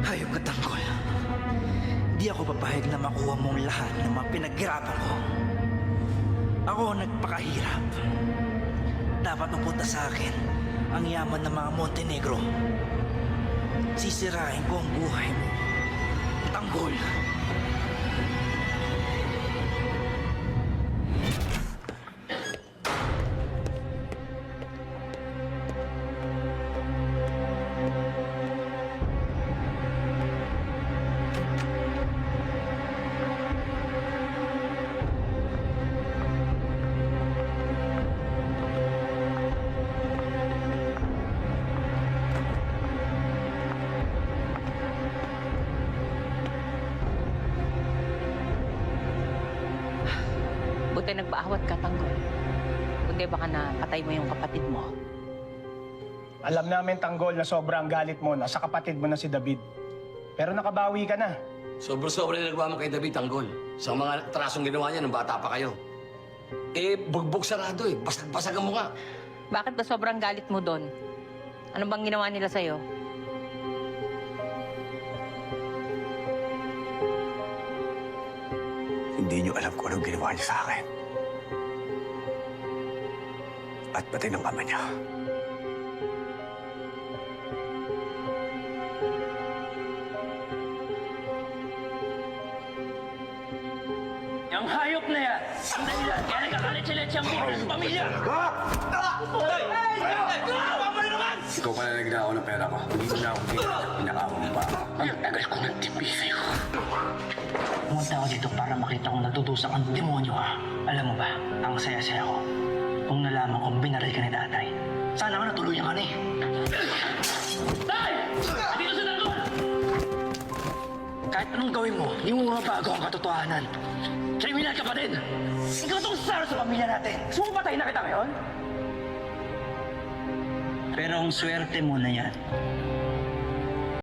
Hayop ka, Tanggol. Di ako papayag na makuha mong lahat ng mga pinaghirapan ko. Ako ang nagpakahirap. Dapat mapunta sa akin ang yaman ng mga Montenegro. Sisirain ko ang buhay mo, Tanggol. Buti nagpaawat ka, Tanggol. Kundi baka napatay mo yung kapatid mo. Alam namin, Tanggol, na sobrang galit mo na sa kapatid mo na si David. Pero nakabawi ka na. Sobra-sobra na nagawa mo kay David, Tanggol. Sa mga trasong ginawa niya nung bata pa kayo. Bugbog sarado eh. Basag-basag ang mukha. Bakit ba sobrang galit mo doon? Ano bang ginawa nila sa'yo? Hindi niyo alam kung anong ginawa niya sa akin. At pati ng ama niya. Yung hayop na yan! Ang dahilan kaya nagkakalit sila siyang buhay sa pamilya! Ikaw pala nagnakaw ng pera ko. Hindi ko na ako pinakawa mo pa. Ang tagal ko nagtipi sa'yo. Pumunta ako dito para makita kung natutusak ang demonyo ka. Alam mo ba, ang saya-saya ko kung nalaman kong binaril ka ni tatay. Sana nga natuluyan ka na eh. Tay! Dito sa Tanggol! Kahit anong gawin mo, hindi mo mabago ang katotohanan. Kriminal ka pa din! Ikaw itong saro sa pamilya natin! Gusto mo patayin na kita ngayon? Pero ang swerte mo na yan,